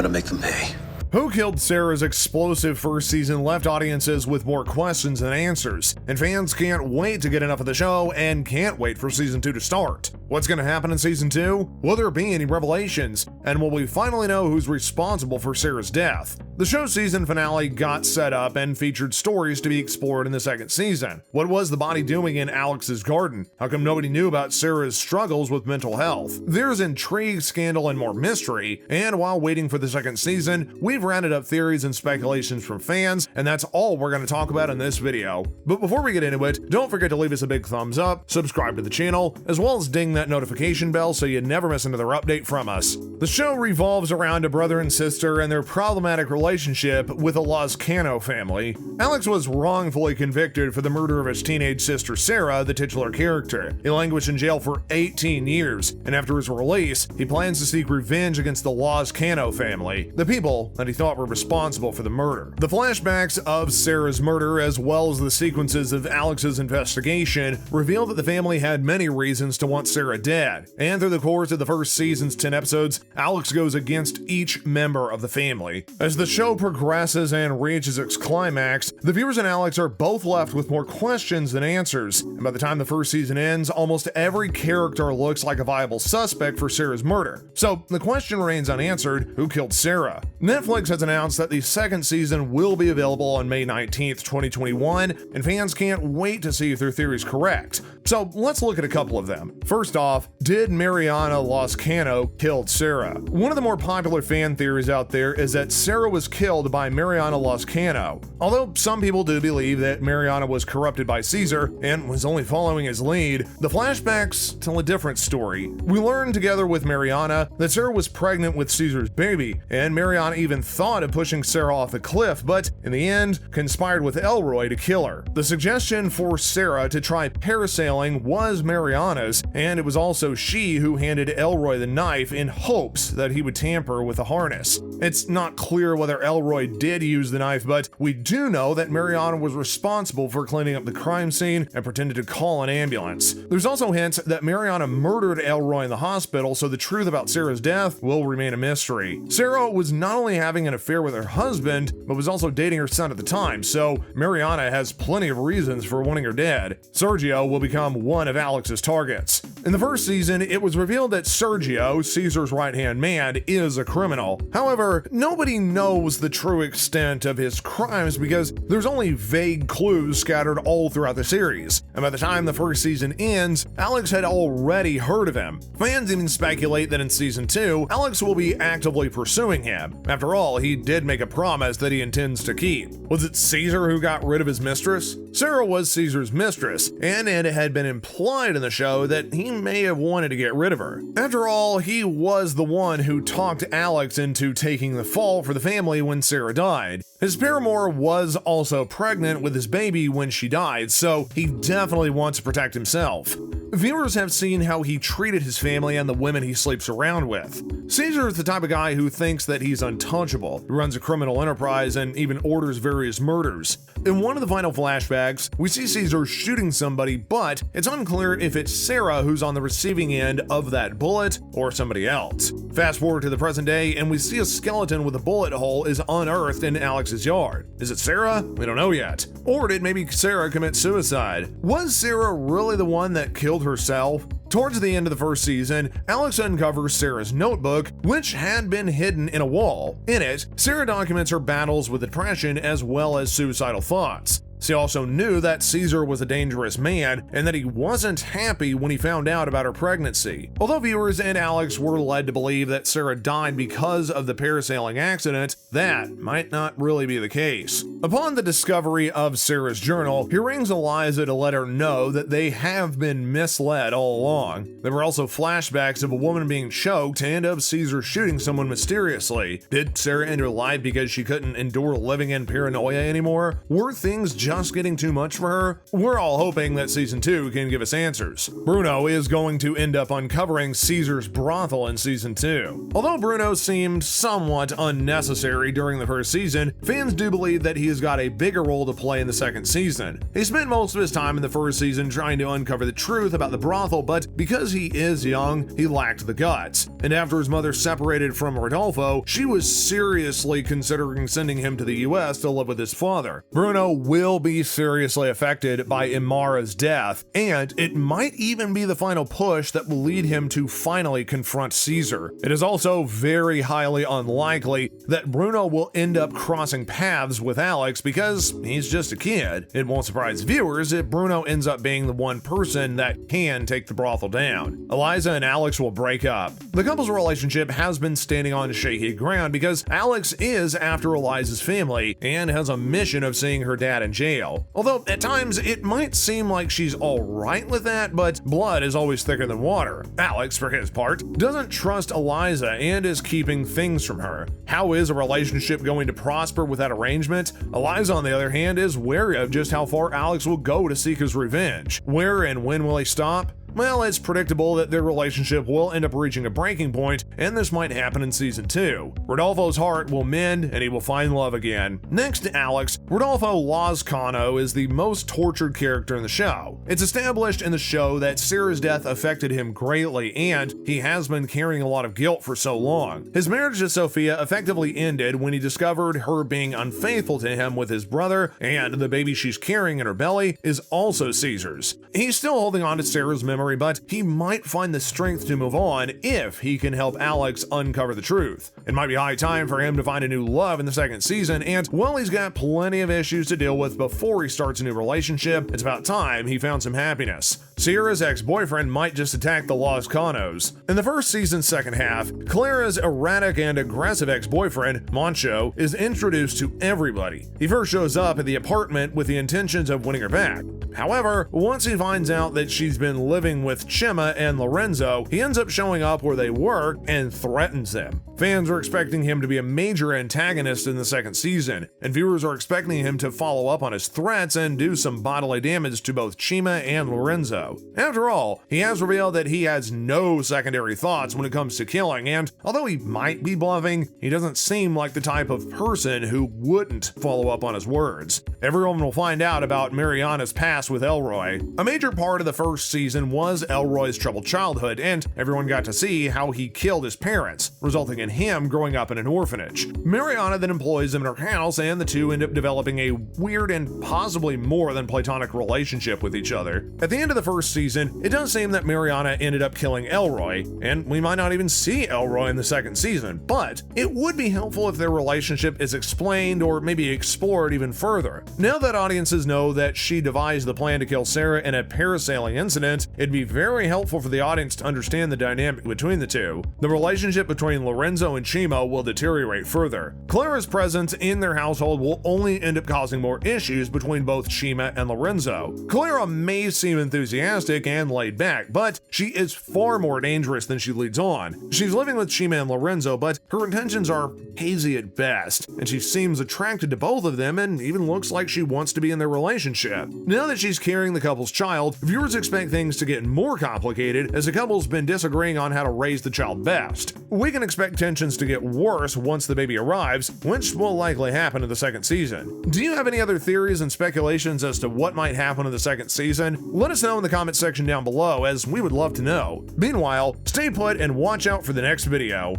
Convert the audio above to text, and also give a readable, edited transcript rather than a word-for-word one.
gotta make them pay. Who Killed Sara's explosive first season left audiences with more questions than answers, and fans can't wait to get enough of the show and can't wait for season 2 to start. What's going to happen in season 2? Will there be any revelations? And will we finally know who's responsible for Sara's death? The show's season finale got set up and featured stories to be explored in the second season. What was the body doing in Alex's garden? How come nobody knew about Sara's struggles with mental health? There's intrigue, scandal, and more mystery. And while waiting for the second season, we've rounded up theories and speculations from fans, and that's all we're going to talk about in this video. But before we get into it, don't forget to leave us a big thumbs up, subscribe to the channel, as well as ding that notification bell so you never miss another update from us. The show revolves around a brother and sister and their problematic relationship with the Lozcano family. Alex was wrongfully convicted for the murder of his teenage sister Sara, the titular character. He languished in jail for 18 years, and after his release, he plans to seek revenge against the Lozcano family, the people that he thought were responsible for the murder. The flashbacks of Sara's murder, as well as the sequences of Alex's investigation, reveal that the family had many reasons to want Sara dead, and through the course of the first season's 10 episodes, Alex goes against each member of the family. As the show progresses and reaches its climax, the viewers and Alex are both left with more questions than answers, and by the time the first season ends, almost every character looks like a viable suspect for Sara's murder. So the question remains unanswered: who killed Sara? Netflix has announced that the second season will be available on May 19th, 2021, and fans can't wait to see if their theory's correct. So let's look at a couple of them. First off, did Mariana Lozcano kill Sara? One of the more popular fan theories out there is that Sara was killed by Mariana Lozcano, although some people do believe that Mariana was corrupted by Caesar and was only following his lead. The flashbacks tell a different story. We learned together with Mariana that Sara was pregnant with Caesar's baby, and Mariana even thought of pushing Sara off the cliff, but in the end conspired with Elroy to kill her. The suggestion for Sara to try parasailing was Mariana's, and it was also she who handed Elroy the knife in hopes that he would tamper with the harness. It's not clear whether Elroy did use the knife, but we do know that Mariana was responsible for cleaning up the crime scene and pretended to call an ambulance. There's also hints that Mariana murdered Elroy in the hospital, so the truth about Sara's death will remain a mystery. Sara was not only having an affair with her husband, but was also dating her son at the time, so Mariana has plenty of reasons for wanting her dead. Sergio will become one of Alex's targets. In the first season, it was revealed that Sergio, Caesar's right-hand man, is a criminal. However, nobody knows the true extent of his crimes because there's only vague clues scattered all throughout the series. And by the time the first season ends, Alex had already heard of him. Fans even speculate that in season 2, Alex will be actively pursuing him. After all, he did make a promise that he intends to keep. Was it Caesar who got rid of his mistress? Sara was Caesar's mistress, and it had been implied in the show that he may have wanted to get rid of her. After all, he was the one who talked Alex into taking the fall for the family when Sara died. His paramour was also pregnant with his baby when she died, so he definitely wants to protect himself. Viewers have seen how he treated his family and the women he sleeps around with. Caesar is the type of guy who thinks that he's untouchable, who runs a criminal enterprise and even orders various murders. In one of the final flashbacks, we see Caesar shooting somebody, but it's unclear if it's Sara who's on the receiving end of that bullet or somebody else. Fast forward to the present day, and we see a skeleton with a bullet hole is unearthed in Alex's yard. Is it Sara? We don't know yet. Or did maybe Sara commit suicide? Was Sara really the one that killed herself? Towards the end of the first season, Alex uncovers Sara's notebook, which had been hidden in a wall. In it, Sara documents her battles with depression as well as suicidal thoughts. She also knew that Caesar was a dangerous man and that he wasn't happy when he found out about her pregnancy. Although viewers and Alex were led to believe that Sara died because of the parasailing accident, that might not really be the case. Upon the discovery of Sara's journal, he rings Eliza to let her know that they have been misled all along. There were also flashbacks of a woman being choked and of Caesar shooting someone mysteriously. Did Sara end her life because she couldn't endure living in paranoia anymore? Were things just getting too much for her? We're all hoping that season 2 can give us answers. Bruno is going to end up uncovering Caesar's brothel in season 2. Although Bruno seemed somewhat unnecessary during the first season, fans do believe that he has got a bigger role to play in the second season. He spent most of his time in the first season trying to uncover the truth about the brothel, but because he is young, he lacked the guts. And after his mother separated from Rodolfo, she was seriously considering sending him to the US to live with his father. Bruno will be seriously affected by Imara's death, and it might even be the final push that will lead him to finally confront Caesar. It is also very highly unlikely that Bruno will end up crossing paths with Alex because he's just a kid. It won't surprise viewers if Bruno ends up being the one person that can take the brothel down. Eliza and Alex will break up. The couple's relationship has been standing on shaky ground because Alex is after Eliza's family and has a mission of seeing her dad in jail. Although at times it might seem like she's alright with that, but blood is always thicker than water. Alex, for his part, doesn't trust Eliza and is keeping things from her. How is a relationship going to prosper with that arrangement? Eliza, on the other hand, is wary of just how far Alex will go to seek his revenge. Where and when will he stop? Well, it's predictable that their relationship will end up reaching a breaking point, and this might happen in season 2. Rodolfo's heart will mend, and he will find love again. Next to Alex, Rodolfo Lazcano is the most tortured character in the show. It's established in the show that Sara's death affected him greatly, and he has been carrying a lot of guilt for so long. His marriage to Sophia effectively ended when he discovered her being unfaithful to him with his brother, and the baby she's carrying in her belly is also Caesar's. He's still holding on to Sara's memory, but he might find the strength to move on if he can help Alex uncover the truth. It might be high time for him to find a new love in the second season, and while he's got plenty of issues to deal with before he starts a new relationship, it's about time he found some happiness. Sierra's ex-boyfriend might just attack the Lazcanos. In the first season's second half, Clara's erratic and aggressive ex-boyfriend, Moncho, is introduced to everybody. He first shows up at the apartment with the intentions of winning her back. However, once he finds out that she's been living with Ximena and Lorenzo, he ends up showing up where they work and threatens them. Fans are expecting him to be a major antagonist in the second season, and viewers are expecting him to follow up on his threats and do some bodily damage to both Ximena and Lorenzo. After all, he has revealed that he has no secondary thoughts when it comes to killing, and although he might be bluffing, he doesn't seem like the type of person who wouldn't follow up on his words. Everyone will find out about Mariana's past with Elroy. A major part of the first season was Elroy's troubled childhood, and everyone got to see how he killed his parents, resulting in him growing up in an orphanage. Mariana then employs him in her house, and the two end up developing a weird and possibly more than platonic relationship with each other. At the end of the first season, it does seem that Mariana ended up killing Elroy, and we might not even see Elroy in the second season, but it would be helpful if their relationship is explained or maybe explored even further. Now that audiences know that she devised the plan to kill Sara in a parasailing incident, it'd be very helpful for the audience to understand the dynamic between the two. The relationship between Lorenzo and Chimo will deteriorate further. Clara's presence in their household will only end up causing more issues between both Ximena and Lorenzo. Clara may seem enthusiastic and laid back, but she is far more dangerous than she leads on. She's living with Ximena and Lorenzo, but her intentions are hazy at best, and she seems attracted to both of them and even looks like she wants to be in their relationship. Now that she's carrying the couple's child, viewers expect things to get more complicated as the couple's been disagreeing on how to raise the child best. We can expect tensions to get worse once the baby arrives, which will likely happen in the second season. Do you have any other theories and speculations as to what might happen in the second season? Let us know in the comment section down below, as we would love to know. Meanwhile, stay put and watch out for the next video.